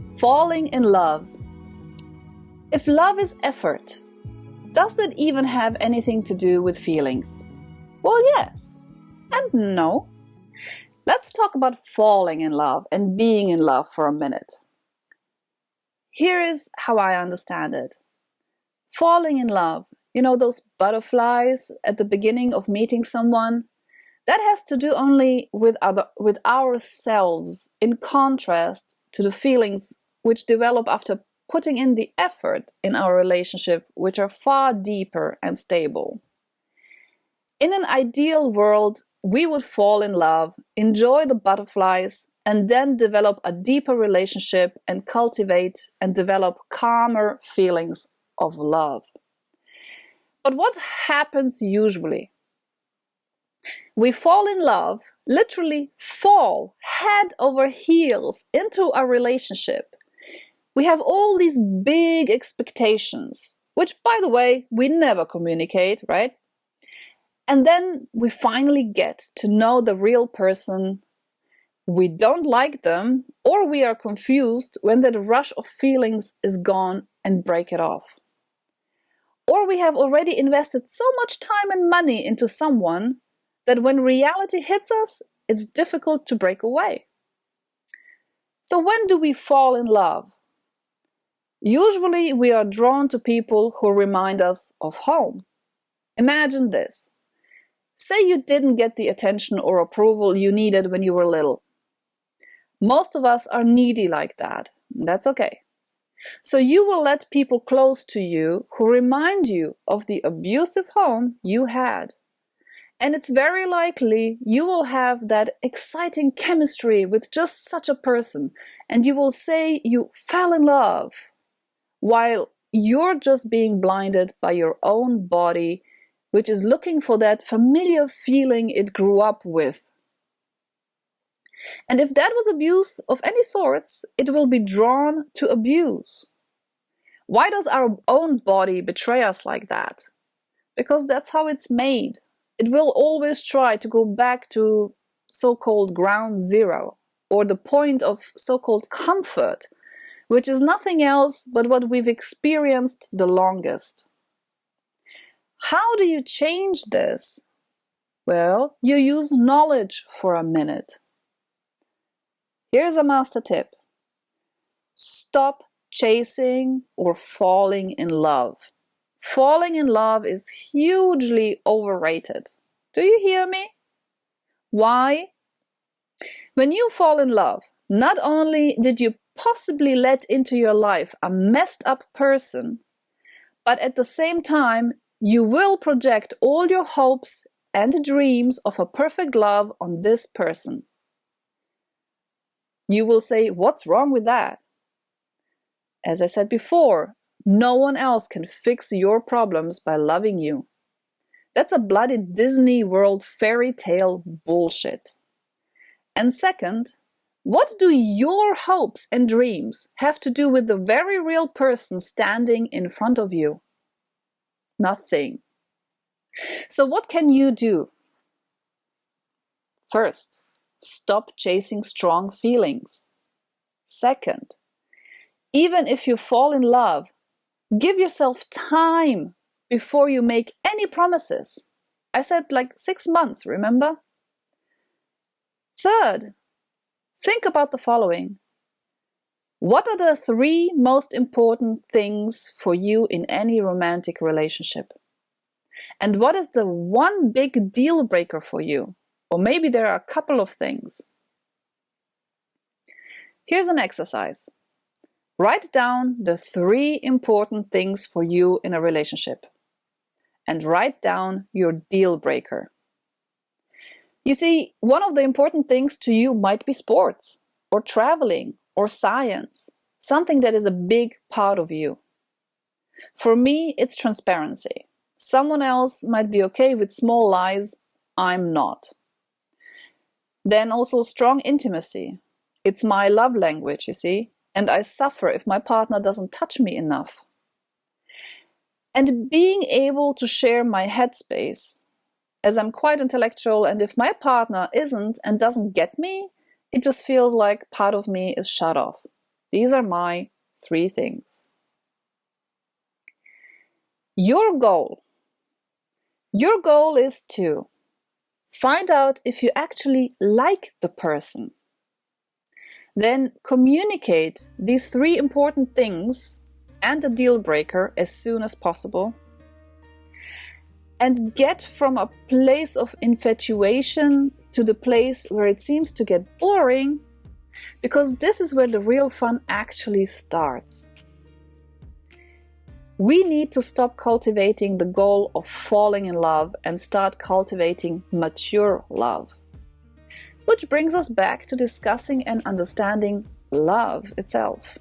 Falling in love. If love is effort, does that even have anything to do with feelings? Well, yes and no. Let's talk about falling in love and being in love for a minute. Here is how I understand it. Falling in love, you know those butterflies at the beginning of meeting someone? That has to do only with ourselves, in contrast to the feelings which develop after putting in the effort in our relationship, which are far deeper and stable. In an ideal world, we would fall in love, enjoy the butterflies, and then develop a deeper relationship and cultivate and develop calmer feelings of love. But what happens usually? We fall in love, literally fall head over heels into a relationship. We have all these big expectations, which, by the way, we never communicate, right? And then we finally get to know the real person. We don't like them, or we are confused when that rush of feelings is gone and break it off. Or we have already invested so much time and money into someone that when reality hits us, it's difficult to break away. So when do we fall in love? Usually we are drawn to people who remind us of home. Imagine this. Say you didn't get the attention or approval you needed when you were little. Most of us are needy like that. That's okay. So you will let people close to you who remind you of the abusive home you had. And it's very likely you will have that exciting chemistry with just such a person, and you will say you fell in love, while you're just being blinded by your own body, which is looking for that familiar feeling it grew up with. And if that was abuse of any sorts, it will be drawn to abuse. Why does our own body betray us like that? Because that's how it's made. It will always try to go back to so-called ground zero, or the point of so-called comfort, which is nothing else but what we've experienced the longest. How do you change this? Well, you use knowledge for a minute. Here's a master tip. Stop chasing or falling in love. Falling in love is hugely overrated. Do you hear me? Why? When you fall in love, not only did you possibly let into your life a messed up person, but at the same time, you will project all your hopes and dreams of a perfect love on this person. You will say, what's wrong with that? As I said before, no one else can fix your problems by loving you. That's a bloody Disney World fairy tale bullshit. And second, what do your hopes and dreams have to do with the very real person standing in front of you? Nothing. So what can you do? First, stop chasing strong feelings. Second, even if you fall in love, give yourself time before you make any promises. I said like 6 months, remember? Third, think about the following. What are the 3 most important things for you in any romantic relationship? And what is the one big deal breaker for you? Or maybe there are a couple of things. Here's an exercise. Write down the 3 important things for you in a relationship. And write down your deal breaker. You see, one of the important things to you might be sports, or traveling, or science, something that is a big part of you. For me, it's transparency. Someone else might be okay with small lies, I'm not. Then also strong intimacy. It's my love language, you see. And I suffer if my partner doesn't touch me enough. And being able to share my headspace, as I'm quite intellectual, and if my partner isn't and doesn't get me, it just feels like part of me is shut off. These are my 3 things. Your goal. Your goal is to find out if you actually like the person. Then communicate these 3 important things and the deal breaker as soon as possible. And get from a place of infatuation to the place where it seems to get boring, because this is where the real fun actually starts. We need to stop cultivating the goal of falling in love and start cultivating mature love. Which brings us back to discussing and understanding love itself.